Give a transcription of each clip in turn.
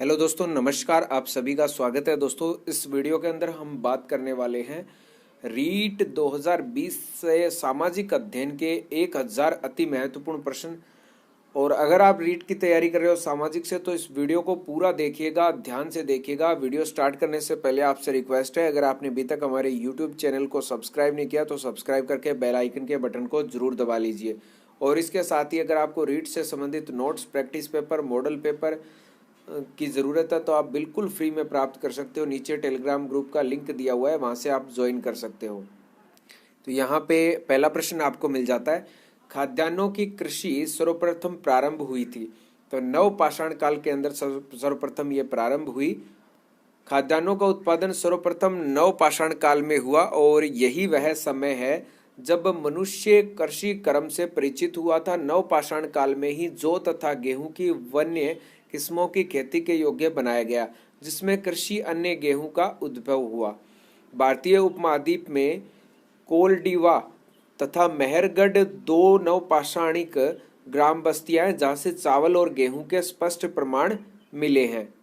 Hello दोस्तों, नमस्कार। आप सभी का स्वागत है। दोस्तों, इस वीडियो के अंदर हम बात करने वाले हैं रीट 2020 से सामाजिक अध्ययन के 1000 अति महत्वपूर्ण प्रश्न। और अगर आप रीट की तैयारी कर रहे हो सामाजिक से, तो इस वीडियो को पूरा देखिएगा, ध्यान से देखिएगा। वीडियो स्टार्ट करने से पहले आपसे रिक्वेस्ट है, अगर आपने अभी तक हमारे यूट्यूब चैनल को सब्सक्राइब नहीं किया तो सब्सक्राइब करके बेल आइकन के बटन को जरूर दबा लीजिए। और इसके साथ ही अगर आपको रीट से संबंधित notes, practice paper, model paper की ज़रूरत है तो आप बिल्कुल फ्री में प्राप्त कर सकते हो। नीचे टेलीग्राम ग्रुप का लिंक दिया हुआ है, वहाँ से आप ज्वाइन कर सकते हो। तो यहाँ पे पहला प्रश्न आपको मिल जाता है, खाद्यान्नों की कृषि सर्वप्रथम प्रारंभ हुई थी। तो नव पाषाण काल के अंदर सर्वप्रथम ये प्रारंभ हुई। खाद्यान्नों का उत्पादन सर्वप्रथम नव पाषाण काल में हुआ और यही वह समय है जब मनुष्य कृषि कर्म से परिचित हुआ था। नव पाषाण काल में ही जौ तथा गेहूं की वन्य किस्मों की खेती के योग्य बनाया गया, जिसमें कृषि अन्य गेहूं का उद्भव हुआ। भारतीय उपमहाद्वीप में कोलडीवा तथा मेहरगढ़ दो नवपाषाणिक ग्राम बस्तियां हैं जहां से चावल और गेहूं के स्पष्ट प्रमाण मिले हैं।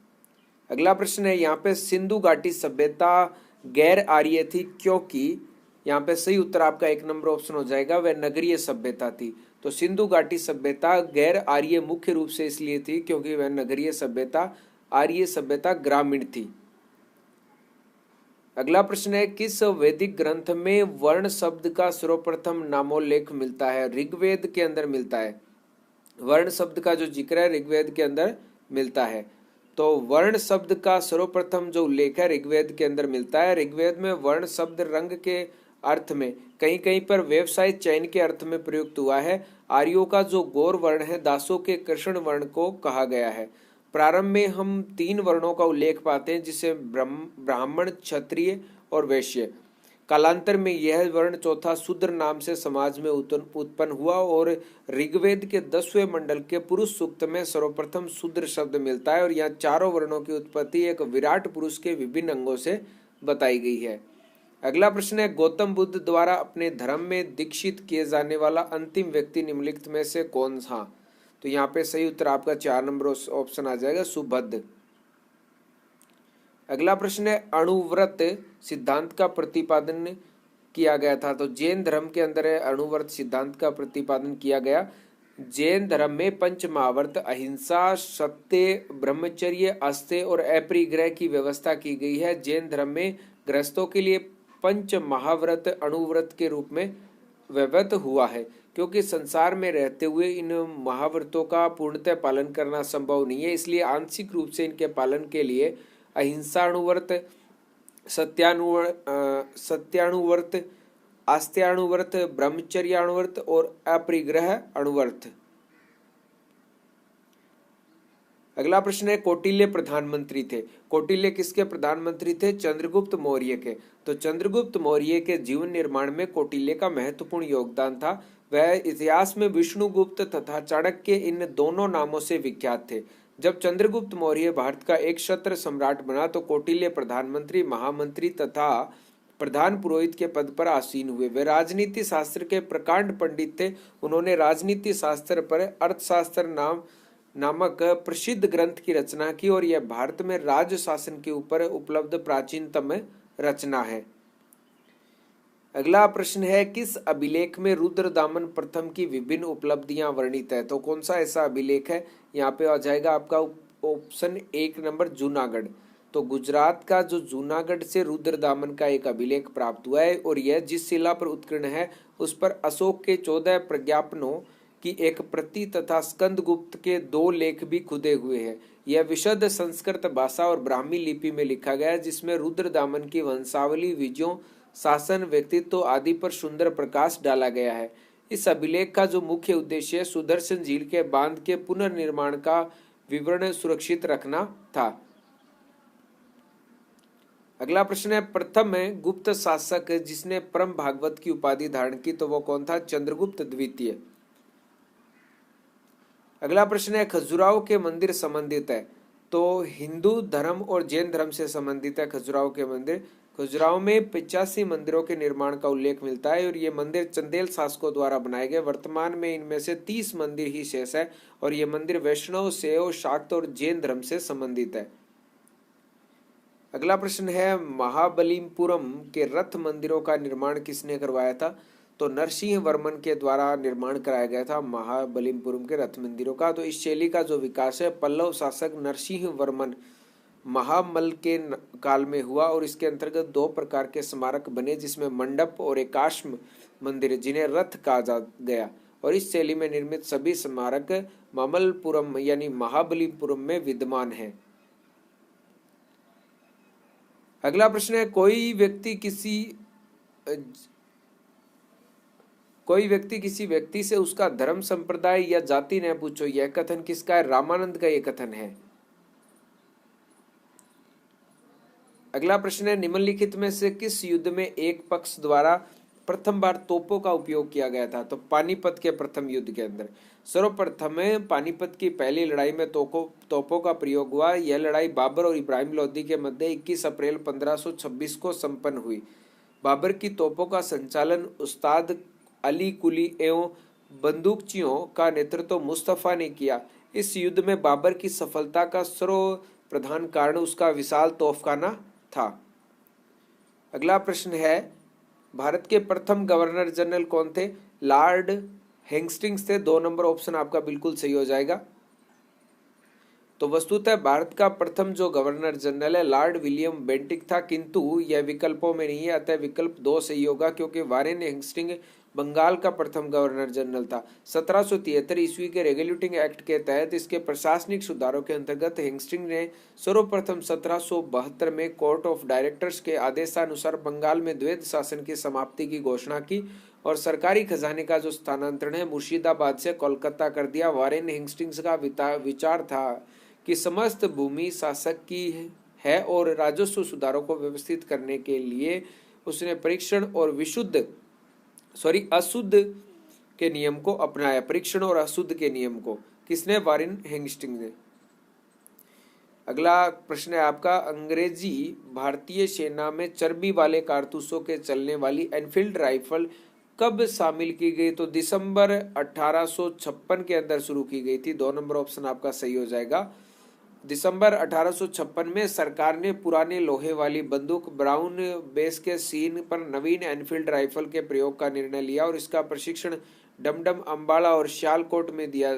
अगला प्रश्न है, यहाँ पे सिंधु घाटी सभ्यता गैर आर्य थी क्योंकि, यहाँ पे सही उत्तर आपका 1 नंबर ऑप्शन हो जाएगा, वह नगरीय सभ्यता थी। तो सिंधु घाटी सभ्यता गैर आर्य मुख्य रूप से इसलिए थी क्योंकि वह नगरीय सभ्यता, आर्य सभ्यता ग्रामीण थी। अगला प्रश्न है, किस वैदिक ग्रंथ में वर्ण शब्द का सर्वप्रथम नामोल्लेख मिलता है? ऋग्वेद के अंदर मिलता है। वर्ण शब्द का जो जिक्र है ऋग्वेद के अंदर मिलता है। तो वर्ण शब्द का सर्वप्रथम जो उल्लेख है ऋग्वेद के अंदर मिलता है। ऋग्वेद में वर्ण शब्द रंग के अर्थ में, कहीं कहीं पर व्यवसाय चयन के अर्थ में प्रयुक्त हुआ है। आर्यों का जो गौर वर्ण है, दासों के कृष्ण वर्ण को कहा गया है। प्रारंभ में हम 3 वर्णों का उल्लेख पाते हैं, जिसे ब्राह्मण, क्षत्रिय और वैश्य। कालांतर में यह वर्ण चौथा शूद्र नाम से समाज में उत्पन्न हुआ और ऋग्वेद के 10वें मंडल के पुरुष सूक्त में सर्वप्रथम शूद्र शब्द मिलता है। और यहाँ चारों वर्णों की उत्पत्ति एक विराट पुरुष के विभिन्न अंगों से बताई गई है। अगला प्रश्न है, गौतम बुद्ध द्वारा अपने धर्म में दीक्षित किए जाने वाला अंतिम व्यक्ति निम्नलिखित में से कौन था? तो यहाँ पे सही उत्तर आपका 4 नंबर ऑप्शन आ जाएगा, सुभद्र। अगला प्रश्न है, अणुव्रत सिद्धांत का प्रतिपादन किया गया था। तो जैन धर्म के अंदर है अणुव्रत सिद्धांत का प्रतिपादन किया गया। जैन धर्म में पंच महाव्रत, अहिंसा, सत्य, ब्रह्मचर्य, अस्त्य और अपरिग्रह की व्यवस्था की गई है। जैन धर्म में गृहस्थों के लिए पंच महाव्रत अणुव्रत के रूप में व्यवहृत हुआ है, क्योंकि संसार में रहते हुए इन महाव्रतों का पूर्णतः पालन करना संभव नहीं है। इसलिए आंशिक रूप से इनके पालन के लिए अहिंसाणुव्रत, सत्याणुव्रत, आस्त्याणुव्रत, ब्रह्मचर्याणुव्रत और अपरिग्रह अणुव्रत। अगला प्रश्न है, कौटिल्य प्रधानमंत्री थे। कौटिल्य किसके प्रधानमंत्री थे? चंद्रगुप्त मौर्य के। तो चंद्रगुप्त मौर्य के जीवन निर्माण में कौटिल्य का महत्वपूर्ण योगदान था। वह इतिहास में विष्णुगुप्त तथा चाणक्य इन दोनों नामों से विख्यात थे। जब चंद्रगुप्त मौर्य भारत का एक क्षत्र सम्राट बना तो कौटिल्य प्रधानमंत्री, महामंत्री तथा प्रधान पुरोहित के पद पर आसीन हुए। वे राजनीति शास्त्र के प्रकांड पंडित थे। उन्होंने राजनीति शास्त्र पर अर्थशास्त्र नामक प्रसिद्ध ग्रंथ की रचना की और यह भारत में राज्य शासन के ऊपर उपलब्ध प्राचीनतम रचना है। अगला प्रश्न है, किस अभिलेख में रुद्रदामन प्रथम की विभिन्न उपलब्धियां वर्णित है? तो कौन सा ऐसा अभिलेख है? यहाँ पे आ जाएगा आपका ऑप्शन 1 नंबर, जूनागढ़। तो गुजरात का जो जूनागढ़ से रुद्रदामन का एक अभिलेख प्राप्त हुआ है और यह जिस शिला पर उत्कीर्ण है उस पर अशोक के 14 प्रज्ञापनों की एक प्रति तथा स्कंदगुप्त के 2 लेख भी खुदे हुए हैं। यह विशुद्ध संस्कृत भाषा और ब्राह्मी लिपि में लिखा गया है, जिसमें रुद्रदामन की वंशावली, विजयों, शासन, व्यक्तित्व आदि पर सुंदर प्रकाश डाला गया है। इस अभिलेख का जो मुख्य उद्देश्य सुदर्शन झील के बांध के पुनर्निर्माण का विवरण सुरक्षित रखना था। अगला प्रश्न है, प्रथम गुप्त शासक जिसने परम भागवत की उपाधि धारण की, तो वो कौन था? चंद्रगुप्त द्वितीय। अगला प्रश्न है, खजुराहो के मंदिर संबंधित है। तो हिंदू धर्म और जैन धर्म से संबंधित है खजुराहो के मंदिर। खजुराहो में 85 मंदिरों के निर्माण का उल्लेख मिलता है और ये मंदिर चंदेल शासकों द्वारा बनाए गए। वर्तमान में इनमें से 30 मंदिर ही शेष है और ये मंदिर वैष्णव, शैव, शाक्त और जैन धर्म से संबंधित है। अगला प्रश्न है, महाबलीपुरम के रथ मंदिरों का निर्माण किसने करवाया था? तो नरसिंह वर्मन के द्वारा निर्माण कराया गया था महाबलीपुरम के रथ मंदिरों का। तो इस शैली का जो विकास है पल्लव शासक नरसिंह वर्मन महामल के काल में हुआ और इसके अंतर्गत 2 प्रकार के स्मारक बने, जिसमें मंडप और एकाश्म मंदिर जिन्हें रथ कहा गया। और इस शैली में निर्मित सभी स्मारक मामल्लपुरम यानी महाबलीपुरम में विद्यमान है। अगला प्रश्न है, कोई व्यक्ति किसी व्यक्ति से उसका धर्म, संप्रदाय या जाति न पूछो, यह कथन किसका है? रामानंद का यह कथन है। अगला प्रश्न है, निम्नलिखित में से किस युद्ध में एक पक्ष द्वारा प्रथम बार तोपों का उपयोग किया गया था? तो पानीपत के प्रथम युद्ध के अंदर सर्वप्रथम पानीपत की पहली लड़ाई में तोपों का प्रयोग हुआ। यह लड़ाई बाबर और इब्राहिम लोदी के मध्य 21 अप्रैल 1526 को संपन्न हुई। बाबर की तोपों का संचालन उस्ताद अली कुली एवं बंदूकचियों का नेतृत्व मुस्तफा ने किया। इस युद्ध में बाबर की सफलता का सर्वप्रधान कारण उसका विशाल तोफखाना था। अगला प्रश्न है, भारत के प्रथम गवर्नर जनरल कौन थे? लॉर्ड हेस्टिंग्स थे। 2 नंबर ऑप्शन आपका बिल्कुल सही हो जाएगा। तो वस्तुतः भारत का प्रथम जो गवर्नर जनरल है लॉर्ड विलियम बेंटिक था, किंतु यह विकल्पों में नहीं है, अतः विकल्प 2 सही होगा क्योंकि वारेन हेस्टिंग बंगाल का प्रथम गवर्नर जनरल था। 1773 ईस्वी के रेगुलेटिंग एक्ट के तहत इसके प्रशासनिक सुधारों के अंतर्गत हेस्टिंग ने सर्वप्रथम 1772 में कोर्ट ऑफ डायरेक्टर्स के आदेशानुसार बंगाल में द्वैध शासन की समाप्ति की घोषणा की और सरकारी खजाने का जो स्थानांतरण है मुर्शिदाबाद से कोलकाता कर दिया। वारेन हेस्टिंग्स का विचार था कि समस्त भूमि शासक की है और राजस्व सुधारों को व्यवस्थित करने के लिए उसने परीक्षण और अशुद्ध के नियम को अपनाया। परीक्षण और अशुद्ध के नियम को किसने? वारेन हेस्टिंग्स ने। अगला प्रश्न है आपका, अंग्रेजी भारतीय सेना में चर्बी वाले कारतूसों के चलने वाली एनफील्ड राइफल कब शामिल की गई? तो दिसंबर 1856 के अंदर शुरू की गई थी। 2 नंबर ऑप्शन आपका सही हो जाएगा। दिसंबर 1856 में सरकार ने पुराने लोहे वाली बंदूक ब्राउन बेस के सीन पर नवीन एनफील्ड राइफल के प्रयोग का निर्णय लिया और इसका प्रशिक्षण डमडम, अंबाला और सियालकोट में दिया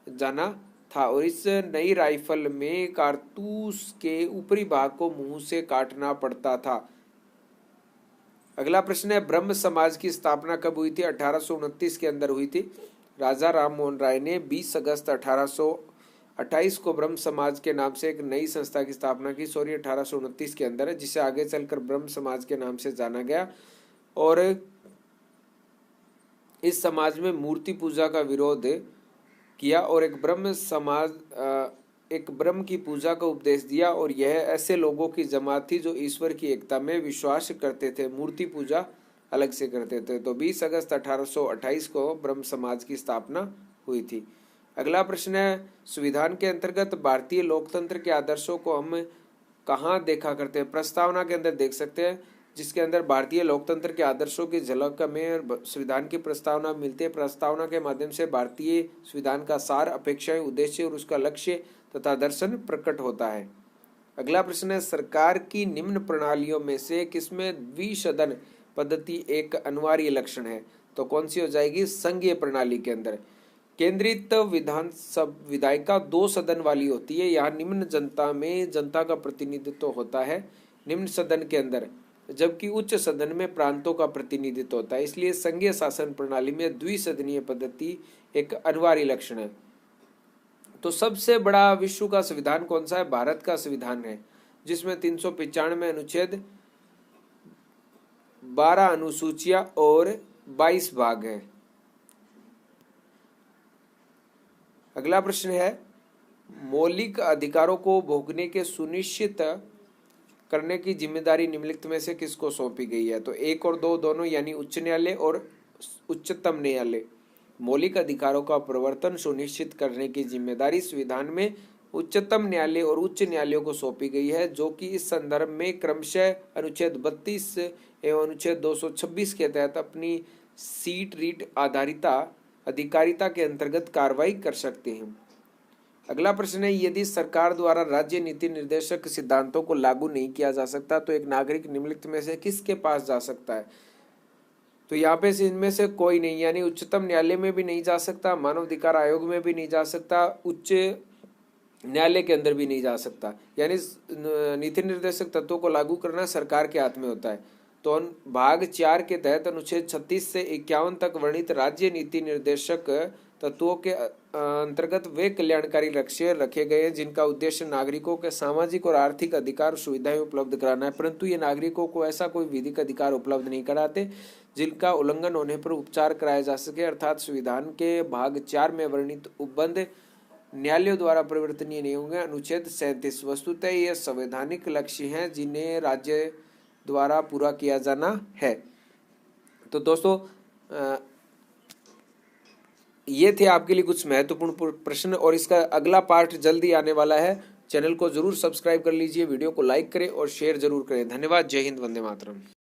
जाना था। और इस नई राइफल में कारतूस के ऊपरी भाग को मुंह से काटना पड़ता था। अगला प्रश्न है, ब्रह्म समाज की स्थापना कब हुई थी? 1829 के अंदर हुई थी। राजा राम मोहन राय ने 20 अगस्त 1828 को ब्रह्म समाज के नाम से एक नई संस्था की स्थापना की। 1829 के अंदर है, जिसे आगे चलकर ब्रह्म समाज के नाम से जाना गया। और इस समाज में मूर्ति पूजा का विरोध किया और एक ब्रह्म की पूजा का उपदेश दिया। और यह ऐसे लोगों की जमात थी जो ईश्वर की एकता में विश्वास करते थे, मूर्ति पूजा अलग से करते थे। तो 20 अगस्त 1828 को ब्रह्म समाज की स्थापना हुई थी। अगला प्रश्न है, संविधान के अंतर्गत भारतीय लोकतंत्र के आदर्शों को हम कहाँ देखा करते हैं? प्रस्तावना के अंदर देख सकते हैं, जिसके अंदर भारतीय लोकतंत्र के आदर्शों की झलक में संविधान की प्रस्तावना मिलती है। प्रस्तावना के माध्यम से भारतीय संविधान का सार, अपेक्षाएं, उद्देश्य और उसका लक्ष्य तथा दर्शन प्रकट होता है। अगला प्रश्न है, सरकार की निम्न प्रणालियों में से किसमें द्विसदन पद्धति एक अनिवार्य लक्षण है? तो कौन सी हो जाएगी? संघीय प्रणाली के अंदर केंद्रित विधायिका 2 सदन वाली होती है। यहाँ निम्न जनता में जनता का प्रतिनिधित्व होता है निम्न सदन के अंदर, जबकि उच्च सदन में प्रांतों का प्रतिनिधित्व होता है। इसलिए संघीय शासन प्रणाली में द्विसदनीय पद्धति एक अनिवार्य लक्षण है। तो सबसे बड़ा विश्व का संविधान कौन सा है? भारत का संविधान है, जिसमें 395 अनुच्छेद, 12 अनुसूचियां और 22 भाग है। अगला प्रश्न है, मौलिक अधिकारों को भोगने के सुनिश्चित करने की जिम्मेदारी निम्नलिखित में से किसको सौंपी गई है? तो 1 और 2 दोनों यानी उच्च न्यायालय और उच्चतम न्यायालय। मौलिक अधिकारों का प्रवर्तन सुनिश्चित करने की जिम्मेदारी संविधान में उच्चतम न्यायालय और उच्च न्यायालयों को सौंपी गई है, जो कि इस संदर्भ में क्रमशः अनुच्छेद 32 एवं अनुच्छेद 226 के तहत अपनी सीट रीट अधिकारिता के अंतर्गत कार्रवाई कर सकते हैं। अगला प्रश्न है, यदि सरकार द्वारा राज्य नीति निर्देशक सिद्धांतों को लागू नहीं किया जा सकता तो एक नागरिक निम्नलिखित में से किसके पास जा सकता है? तो यहाँ पे से इनमें से कोई नहीं, यानी उच्चतम न्यायालय में भी नहीं जा सकता, मानव अधिकार आयोग में भी नहीं जा सकता, उच्च न्यायालय के अंदर भी नहीं जा सकता। यानी नीति निर्देशक तत्वों को लागू करना सरकार के हाथ में होता है। तो भाग 4 के तहत अनुच्छेद 36 से 51 तक वर्णित राज्य नीति निर्देशक तत्वों के अंतर्गत वे कल्याणकारी लक्ष्य रखे गए हैं जिनका उद्देश्य नागरिकों के सामाजिक और आर्थिक अधिकार और सुविधाएं उपलब्ध कराना है, परंतु ये नागरिकों को ऐसा कोई विधिक अधिकार उपलब्ध नहीं कराते जिनका उल्लंघन होने पर उपचार कराया जा सके। अर्थात संविधान के भाग 4 में वर्णित उपबंध न्यायालयों द्वारा परिवर्तनीय नहीं होंगे। अनुच्छेद 37 वस्तुतः ये संवैधानिक लक्ष्य हैं जिन्हें राज्य द्वारा पूरा किया जाना है। तो दोस्तों ये थे आपके लिए कुछ महत्वपूर्ण प्रश्न और इसका अगला पार्ट जल्दी आने वाला है। चैनल को जरूर सब्सक्राइब कर लीजिए, वीडियो को लाइक करें और शेयर जरूर करें। धन्यवाद। जय हिंद, वंदे मातरम।